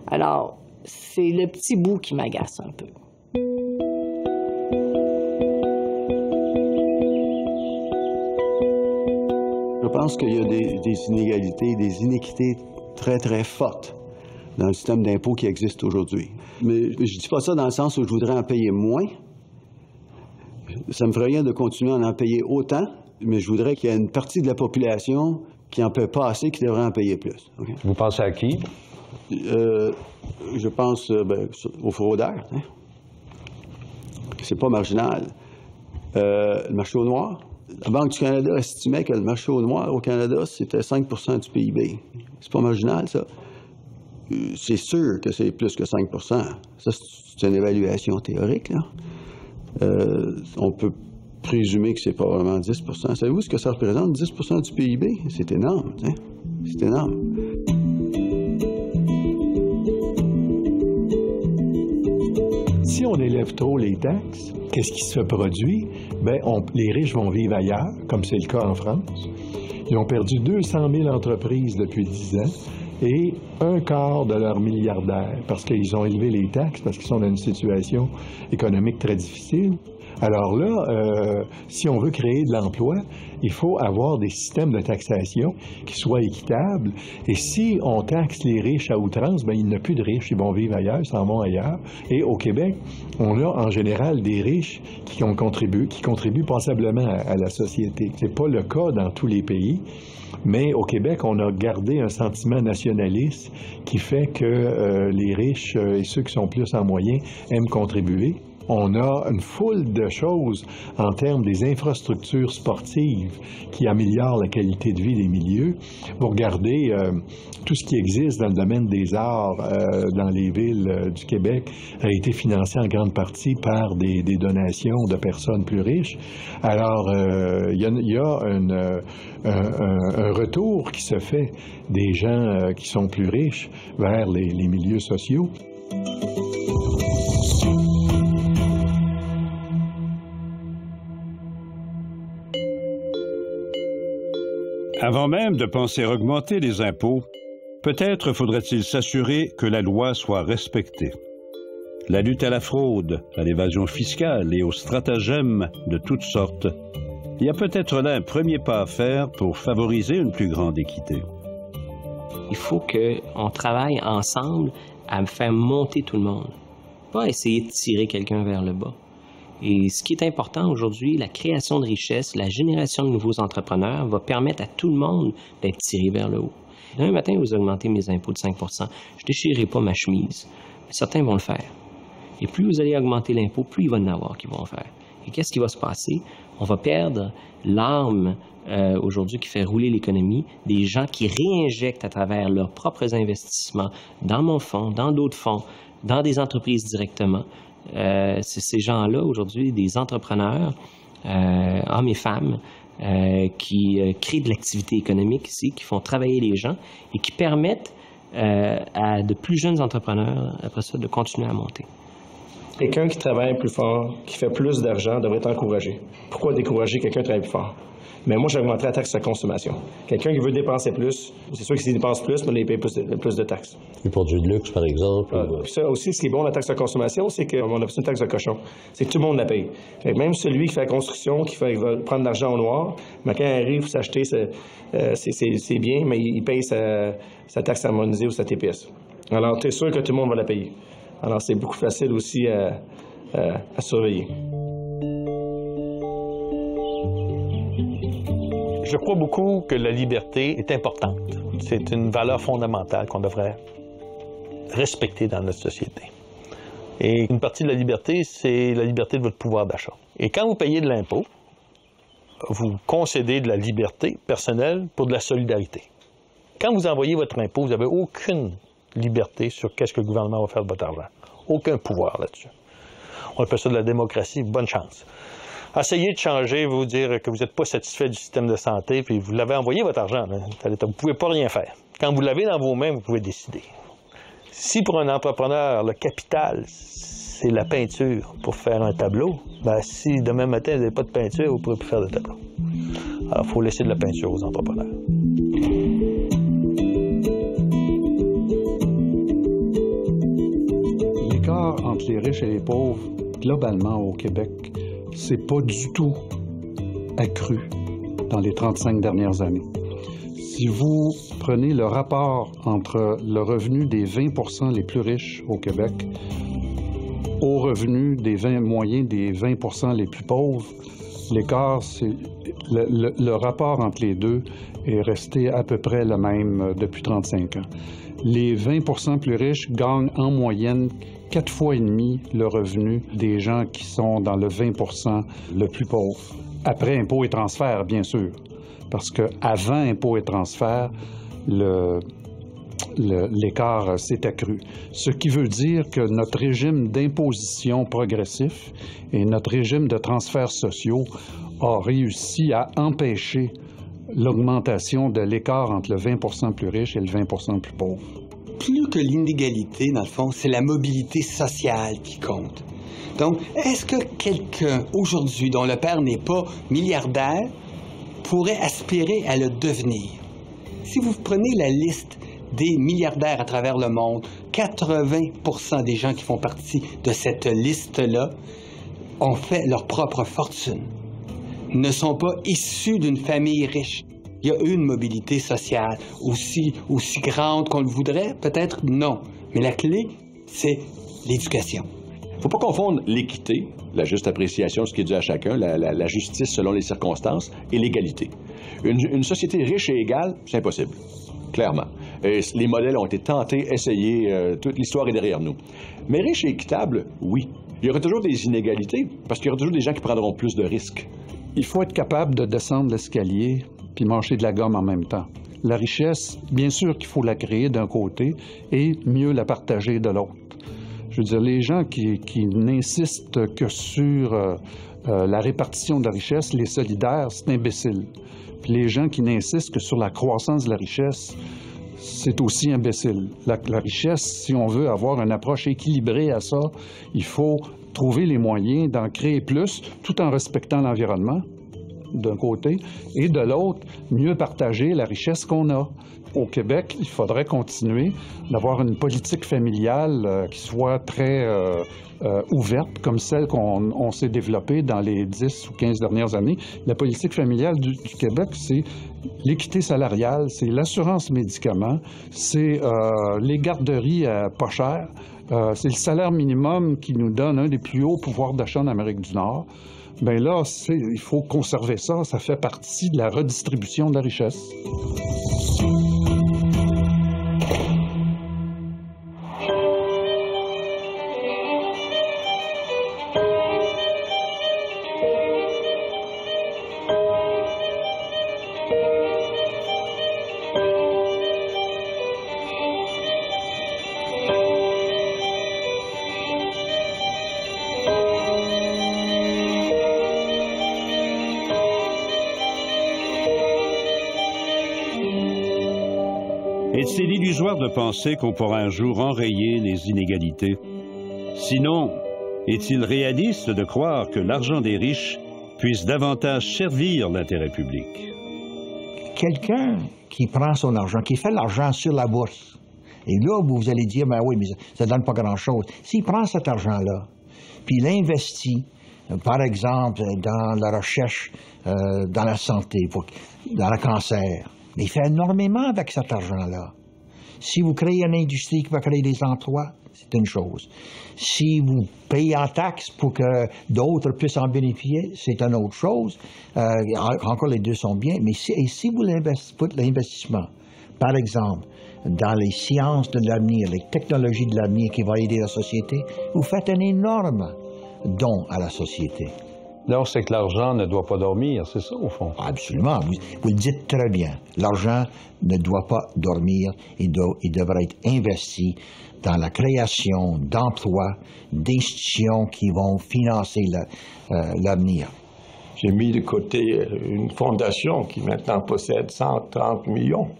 Alors, c'est le petit bout qui m'agace un peu. Je pense qu'il y a des inégalités, des inéquités très, très fortes dans le système d'impôt qui existe aujourd'hui. Mais je ne dis pas ça dans le sens où je voudrais en payer moins. Ça me ferait rien de continuer à en payer autant, mais je voudrais qu'il y ait une partie de la population qui n'en paie pas assez, qui devrait en payer plus. Okay? Vous pensez à qui? Je pense aux fraudeurs. Hein? C'est pas marginal. Le marché au noir. La Banque du Canada estimait que le marché au noir au Canada, c'était 5 % du PIB. C'est pas marginal, ça. C'est sûr que c'est plus que 5 %. Ça, c'est une évaluation théorique, là. On peut présumer que c'est probablement 10 %. Savez-vous ce que ça représente, 10 % du PIB? C'est énorme, hein? C'est énorme. Si on élève trop les taxes, qu'est-ce qui se produit? Les riches vont vivre ailleurs, comme c'est le cas en France. Ils ont perdu 200 000 entreprises depuis 10 ans et un quart de leurs milliardaires parce qu'ils ont élevé les taxes, parce qu'ils sont dans une situation économique très difficile. Alors là, si on veut créer de l'emploi, il faut avoir des systèmes de taxation qui soient équitables. Et si on taxe les riches à outrance, il n'y en a plus de riches, ils vont vivre ailleurs, ils s'en vont ailleurs. Et au Québec, on a en général des riches qui contribuent passablement à la société. C'est pas le cas dans tous les pays, Mais au Québec, on a gardé un sentiment nationaliste qui fait que les riches et ceux qui sont plus en moyen aiment contribuer. On a une foule de choses en termes des infrastructures sportives qui améliorent la qualité de vie des milieux. Vous regardez tout ce qui existe dans le domaine des arts dans les villes du Québec a été financé en grande partie par des donations de personnes plus riches. Alors, il y a un retour qui se fait des gens qui sont plus riches vers les milieux sociaux. Avant même de penser augmenter les impôts, peut-être faudrait-il s'assurer que la loi soit respectée. La lutte à la fraude, à l'évasion fiscale et aux stratagèmes de toutes sortes, il y a peut-être là un premier pas à faire pour favoriser une plus grande équité. Il faut qu'on travaille ensemble à faire monter tout le monde, pas essayer de tirer quelqu'un vers le bas. Et ce qui est important aujourd'hui, la création de richesses, la génération de nouveaux entrepreneurs va permettre à tout le monde d'être tiré vers le haut. Un matin, vous augmentez mes impôts de 5 % je ne déchirerai pas ma chemise, mais certains vont le faire. Et plus vous allez augmenter l'impôt, plus il va y en avoir qui vont le faire. Et qu'est-ce qui va se passer? On va perdre l'arme aujourd'hui qui fait rouler l'économie, des gens qui réinjectent à travers leurs propres investissements dans mon fonds, dans d'autres fonds, dans des entreprises directement. C'est ces gens-là, aujourd'hui, des entrepreneurs, hommes et femmes, qui créent de l'activité économique ici, qui font travailler les gens et qui permettent à de plus jeunes entrepreneurs, après ça, de continuer à monter. Quelqu'un qui travaille plus fort, qui fait plus d'argent, devrait être encouragé. Pourquoi décourager quelqu'un qui travaille plus fort? Mais moi, j'augmenterais la taxe à consommation. Quelqu'un qui veut dépenser plus, c'est sûr que s'il dépense plus, mais il paye plus de taxes. Les produits de luxe, par exemple. Puis ça aussi, ce qui est bon, la taxe à consommation, c'est qu'on a une taxe de cochon. C'est que tout le monde la paye. Fait que même celui qui fait la construction, qui va prendre de l'argent au noir, mais quand il arrive pour s'acheter, c'est bien, mais il paye sa taxe harmonisée ou sa TPS. Alors, tu es sûr que tout le monde va la payer. Alors, c'est beaucoup facile aussi à surveiller. Je crois beaucoup que la liberté est importante. C'est une valeur fondamentale qu'on devrait respecter dans notre société. Et une partie de la liberté, c'est la liberté de votre pouvoir d'achat. Et quand vous payez de l'impôt, vous concédez de la liberté personnelle pour de la solidarité. Quand vous envoyez votre impôt, vous n'avez aucune liberté sur qu'est-ce que le gouvernement va faire de votre argent. Aucun pouvoir là-dessus. On appelle ça de la démocratie. Bonne chance. Essayez de changer, vous dire que vous n'êtes pas satisfait du système de santé, puis vous l'avez envoyé votre argent. Là. Vous ne pouvez pas rien faire. Quand vous l'avez dans vos mains, vous pouvez décider. Si pour un entrepreneur, le capital, c'est la peinture pour faire un tableau, bien, si demain matin, vous n'avez pas de peinture, vous ne pourrez plus faire de tableau. Alors, il faut laisser de la peinture aux entrepreneurs. L'écart entre les riches et les pauvres, globalement au Québec, c'est pas du tout accru dans les 35 dernières années. Si vous prenez le rapport entre le revenu des 20 % les plus riches au Québec au revenu des 20 moyens des 20 % les plus pauvres, l'écart, le rapport entre les deux est resté à peu près le même depuis 35 ans. Les 20 % plus riches gagnent en moyenne 4 fois et demi le revenu des gens qui sont dans le 20 % le plus pauvre. Après impôts et transferts, bien sûr. Parce qu'avant impôts et transferts, l'écart s'est accru. Ce qui veut dire que notre régime d'imposition progressif et notre régime de transferts sociaux a réussi à empêcher l'augmentation de l'écart entre le 20 % plus riche et le 20 % plus pauvre. Plus que l'inégalité, dans le fond, c'est la mobilité sociale qui compte. Donc, est-ce que quelqu'un aujourd'hui, dont le père n'est pas milliardaire, pourrait aspirer à le devenir? Si vous prenez la liste des milliardaires à travers le monde, 80 % des gens qui font partie de cette liste-là ont fait leur propre fortune, ne sont pas issus d'une famille riche. Il y a une mobilité sociale aussi grande qu'on le voudrait? Peut-être non. Mais la clé, c'est l'éducation. Il ne faut pas confondre l'équité, la juste appréciation de ce qui est dû à chacun, la justice selon les circonstances, et l'égalité. Une société riche et égale, c'est impossible, clairement. Et les modèles ont été tentés, essayés, toute l'histoire est derrière nous. Mais riche et équitable, oui. Il y aura toujours des inégalités, parce qu'il y aura toujours des gens qui prendront plus de risques. Il faut être capable de descendre l'escalier puis manger de la gomme en même temps. La richesse, bien sûr qu'il faut la créer d'un côté et mieux la partager de l'autre. Je veux dire, les gens qui n'insistent que sur la répartition de la richesse, les solidaires, c'est imbécile. Puis les gens qui n'insistent que sur la croissance de la richesse, c'est aussi imbécile. La richesse, si on veut avoir une approche équilibrée à ça, il faut trouver les moyens d'en créer plus tout en respectant l'environnement, d'un côté, et de l'autre, mieux partager la richesse qu'on a. Au Québec, il faudrait continuer d'avoir une politique familiale qui soit très ouverte, comme celle qu'on s'est développée dans les 10 ou 15 dernières années. La politique familiale du Québec, c'est l'équité salariale, c'est l'assurance médicaments, c'est les garderies pas chères, c'est le salaire minimum qui nous donne un des plus hauts pouvoirs d'achat en Amérique du Nord. Bien là, il faut conserver ça, ça fait partie de la redistribution de la richesse. Est-il illusoire de penser qu'on pourra un jour enrayer les inégalités? Sinon, est-il réaliste de croire que l'argent des riches puisse davantage servir l'intérêt public? Quelqu'un qui prend son argent, qui fait l'argent sur la bourse, et là, vous allez dire, ben oui, mais ça ne donne pas grand-chose. S'il prend cet argent-là, puis il l'investit, par exemple, dans la recherche, dans la santé, dans le cancer, il fait énormément avec cet argent-là. Si vous créez une industrie qui va créer des emplois, c'est une chose. Si vous payez en taxes pour que d'autres puissent en bénéficier, c'est une autre chose. Encore les deux sont bien, mais si vous faites l'investissement, par exemple, dans les sciences de l'avenir, les technologies de l'avenir qui vont aider la société, vous faites un énorme don à la société. Donc, c'est que l'argent ne doit pas dormir, c'est ça, au fond? Absolument. Vous le dites très bien. L'argent ne doit pas dormir. Il devrait être investi dans la création d'emplois, d'institutions qui vont financer l'avenir. J'ai mis de côté une fondation qui maintenant possède 130 millions.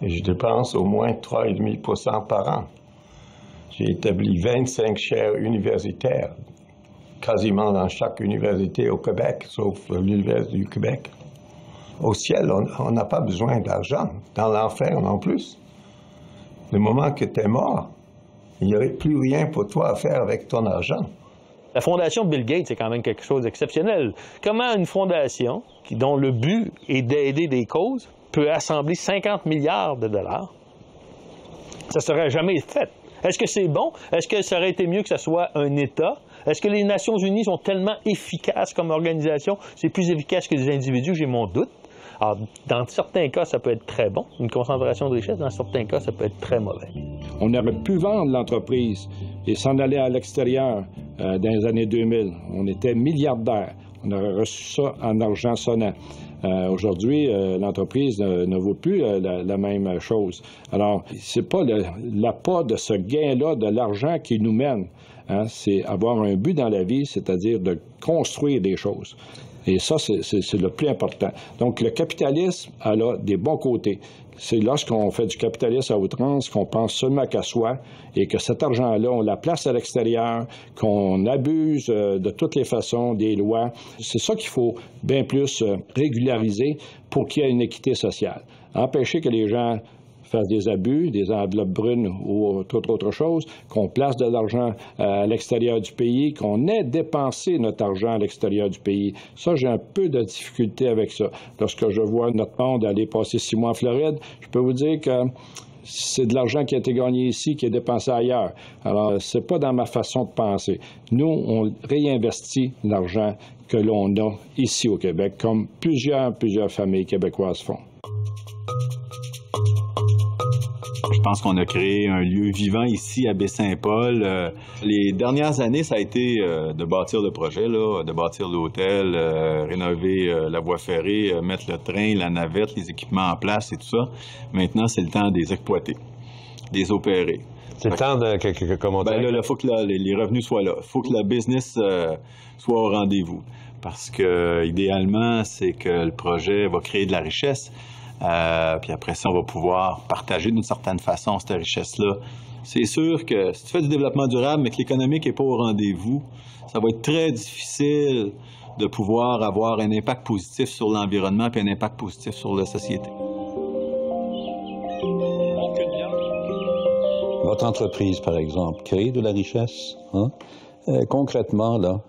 Et je dépense au moins 3,5% par an. J'ai établi 25 chaires universitaires, quasiment dans chaque université au Québec, sauf l'Université du Québec. Au ciel, on n'a pas besoin d'argent. Dans l'enfer, non plus. Le moment que tu es mort, il n'y aurait plus rien pour toi à faire avec ton argent. La fondation Bill Gates, c'est quand même quelque chose d'exceptionnel. Comment une fondation, dont le but est d'aider des causes, peut assembler 50 milliards de dollars? Ça ne serait jamais fait. Est-ce que c'est bon? Est-ce que ça aurait été mieux que ce soit un État? Est-ce que les Nations unies sont tellement efficaces comme organisation? C'est plus efficace que des individus? J'ai mon doute. Alors, dans certains cas, ça peut être très bon, une concentration de richesse. Dans certains cas, ça peut être très mauvais. On aurait pu vendre l'entreprise et s'en aller à l'extérieur dans les années 2000. On était milliardaires. On aurait reçu ça en argent sonnant. Aujourd'hui, l'entreprise ne vaut plus la même chose. Alors, c'est pas l'appât de ce gain-là de l'argent qui nous mène. Hein, c'est avoir un but dans la vie, c'est-à-dire de construire des choses. Et ça, c'est le plus important. Donc, le capitalisme a là des bons côtés. C'est lorsqu'on fait du capitalisme à outrance qu'on pense seulement qu'à soi et que cet argent-là, on la place à l'extérieur, qu'on abuse de toutes les façons des lois. C'est ça qu'il faut bien plus régulariser pour qu'il y ait une équité sociale. Empêcher que les gens fassent des abus, des enveloppes brunes ou toute autre chose, qu'on place de l'argent à l'extérieur du pays, qu'on ait dépensé notre argent à l'extérieur du pays. Ça, j'ai un peu de difficulté avec ça. Lorsque je vois notre monde aller passer 6 mois en Floride, je peux vous dire que c'est de l'argent qui a été gagné ici, qui est dépensé ailleurs. Alors, c'est pas dans ma façon de penser. Nous, on réinvestit l'argent que l'on a ici au Québec, comme plusieurs familles québécoises font. Je pense qu'on a créé un lieu vivant ici à Baie-Saint-Paul. Les dernières années, ça a été de bâtir le projet, là, de bâtir l'hôtel, rénover la voie ferrée, mettre le train, la navette, les équipements en place et tout ça. Maintenant, c'est le temps de les exploiter, de les opérer. C'est le temps de comment ben là, il faut que les revenus soient là. Il faut que le business soit au rendez-vous. Parce que, idéalement, c'est que le projet va créer de la richesse. Puis après ça, on va pouvoir partager d'une certaine façon cette richesse-là. C'est sûr que si tu fais du développement durable, mais que l'économique n'est pas au rendez-vous, ça va être très difficile de pouvoir avoir un impact positif sur l'environnement puis un impact positif sur la société. Votre entreprise, par exemple, crée de la richesse, hein? Concrètement, là,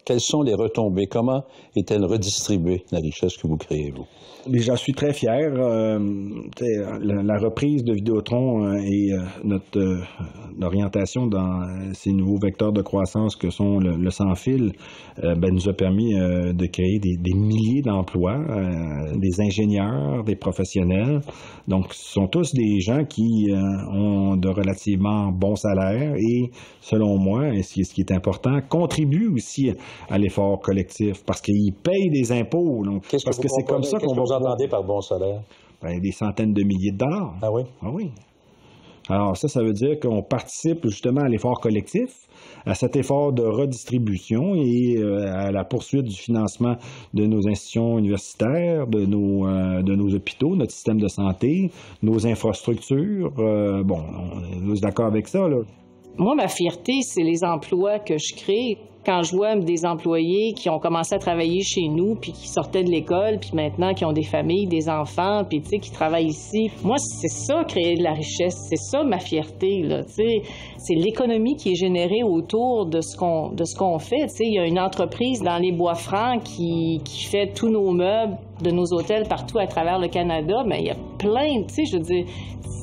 quelles sont les retombées? Comment est-elle redistribuée, la richesse que vous créez, vous? J'en suis très fier. La reprise de Vidéotron et notre orientation dans ces nouveaux vecteurs de croissance que sont le sans-fil nous a permis de créer des milliers d'emplois, des ingénieurs, des professionnels. Donc, ce sont tous des gens qui ont de relativement bons salaires et, selon moi, et ce qui est important, contribuent aussi à l'effort collectif parce qu'ils payent des impôts. Donc, parce que c'est comme ça qu'on va... Qu'est-ce que vous entendez par bon salaire? Des centaines de milliers de dollars. Ah oui? Ah oui. Alors ça veut dire qu'on participe justement à l'effort collectif, à cet effort de redistribution et à la poursuite du financement de nos institutions universitaires, de nos hôpitaux, notre système de santé, nos infrastructures. On est tous d'accord avec ça, là. Moi, ma fierté, c'est les emplois que je crée. Quand je vois des employés qui ont commencé à travailler chez nous, puis qui sortaient de l'école, puis maintenant qui ont des familles, des enfants, puis tu sais, qui travaillent ici. Moi, c'est ça, créer de la richesse. C'est ça, ma fierté, là, tu sais. C'est l'économie qui est générée autour de ce qu'on fait, tu sais. Il y a une entreprise dans les Bois-Francs qui fait tous nos meubles de nos hôtels partout à travers le Canada, mais il y a plein, tu sais, je veux dire,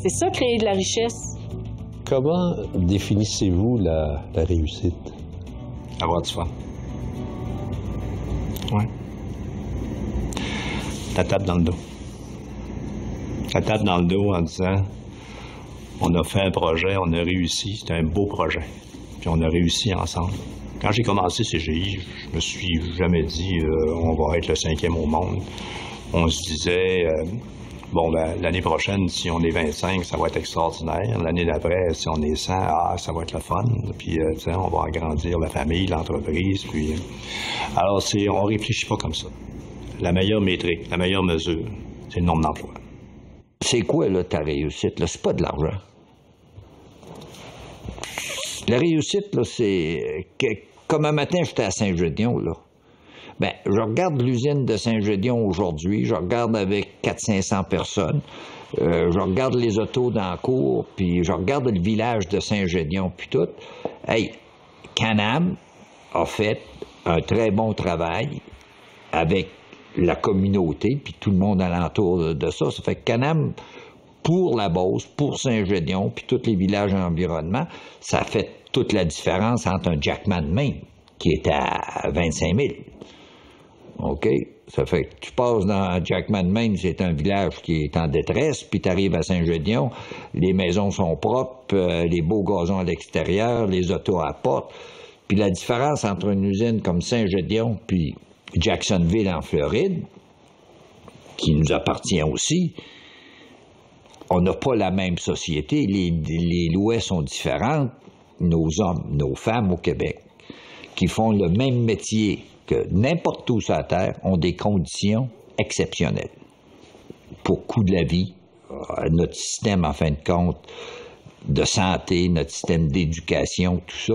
c'est ça, créer de la richesse. Comment définissez-vous la réussite? Avoir du fun. Ouais. La tape dans le dos. La tape dans le dos en disant on a fait un projet, on a réussi, c'était un beau projet. Puis on a réussi ensemble. Quand j'ai commencé CGI, je me suis jamais dit on va être le 5e au monde. On se disait l'année prochaine, si on est 25, ça va être extraordinaire. L'année d'après, si on est 100, ça va être le fun. Puis, on va agrandir la famille, l'entreprise. Puis, alors, on réfléchit pas comme ça. La meilleure métrique, la meilleure mesure, c'est le nombre d'emplois. C'est quoi, là, ta réussite? Là, c'est pas de l'argent. La réussite, là, c'est... Comme un matin, j'étais à Saint-Gédéon, là. Bien, je regarde l'usine de Saint-Gédéon aujourd'hui, je regarde avec 400-500 personnes, je regarde les autos dans la cour, puis je regarde le village de Saint-Gédéon, puis tout. Hey, Can-Am a fait un très bon travail avec la communauté, puis tout le monde alentour de ça. Ça fait que Can-Am, pour la Beauce, pour Saint-Gédéon, puis tous les villages environnants, ça fait toute la différence entre un Jackman Maine, qui est à 25 000. OK? Ça fait que tu passes dans Jackman, Maine, c'est un village qui est en détresse, puis tu arrives à Saint-Gédéon, les maisons sont propres, les beaux gazons à l'extérieur, les autos à la porte. Puis la différence entre une usine comme Saint-Gédéon puis Jacksonville en Floride, qui nous appartient aussi, on n'a pas la même société, les lois sont différentes, nos hommes, nos femmes au Québec, qui font le même métier que n'importe où sur la Terre, ont des conditions exceptionnelles. Pour coût de la vie, notre système, en fin de compte, de santé, notre système d'éducation, tout ça.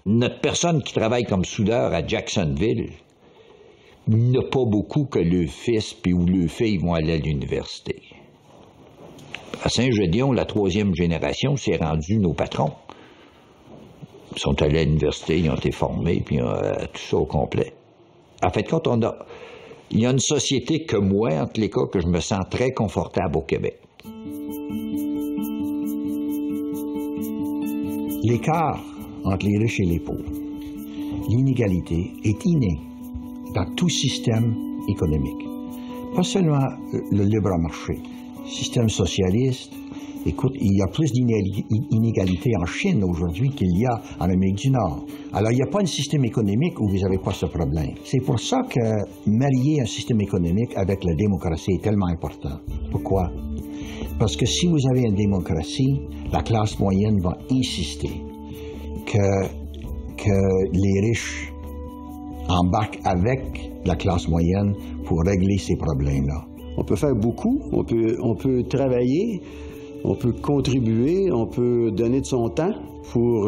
Notre personne qui travaille comme soudeur à Jacksonville n'a pas beaucoup que le fils puis ou le fille vont aller à l'université. À Saint-Gédéon, la 3e génération s'est rendue nos patrons. Ils sont allés à l'université, ils ont été formés, puis tout ça au complet. En fait, quand il y a une société que moi, en tous les cas, que je me sens très confortable au Québec. L'écart entre les riches et les pauvres, l'inégalité est innée dans tout système économique. Pas seulement le libre marché, système socialiste. Écoute, il y a plus d'inégalités en Chine aujourd'hui qu'il y a en Amérique du Nord. Alors, il n'y a pas un système économique où vous n'avez pas ce problème. C'est pour ça que marier un système économique avec la démocratie est tellement important. Pourquoi? Parce que si vous avez une démocratie, la classe moyenne va insister que les riches embarquent avec la classe moyenne pour régler ces problèmes-là. On peut faire beaucoup, on peut travailler, on peut contribuer, on peut donner de son temps pour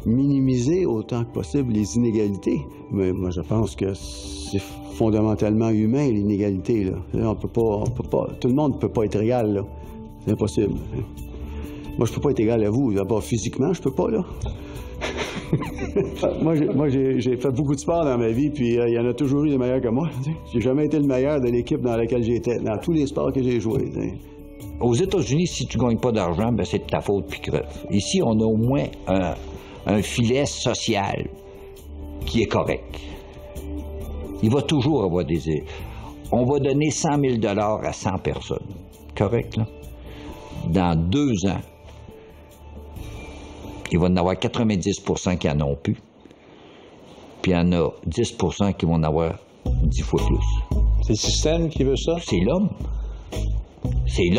minimiser autant que possible les inégalités. Mais moi, je pense que c'est fondamentalement humain, l'inégalité, là. On peut pas, tout le monde ne peut pas être égal, là. C'est impossible. Moi, je peux pas être égal à vous. D'abord, physiquement, je peux pas, là. Moi, j'ai fait beaucoup de sport dans ma vie, puis il y en a toujours eu des meilleurs que moi. J'ai jamais été le meilleur de l'équipe dans laquelle j'étais, dans tous les sports que j'ai joués. Aux États-Unis, si tu gagnes pas d'argent, ben c'est de ta faute puis crève. Ici, on a au moins un filet social qui est correct. Il va toujours avoir des... On va donner 100 000 $ à 100 personnes. Correct, là? Dans 2 ans, il va y en avoir 90 % qui en ont plus. Puis il y en a 10 % qui vont en avoir 10 fois plus. C'est le système qui veut ça? C'est l'homme. C'est l'homme.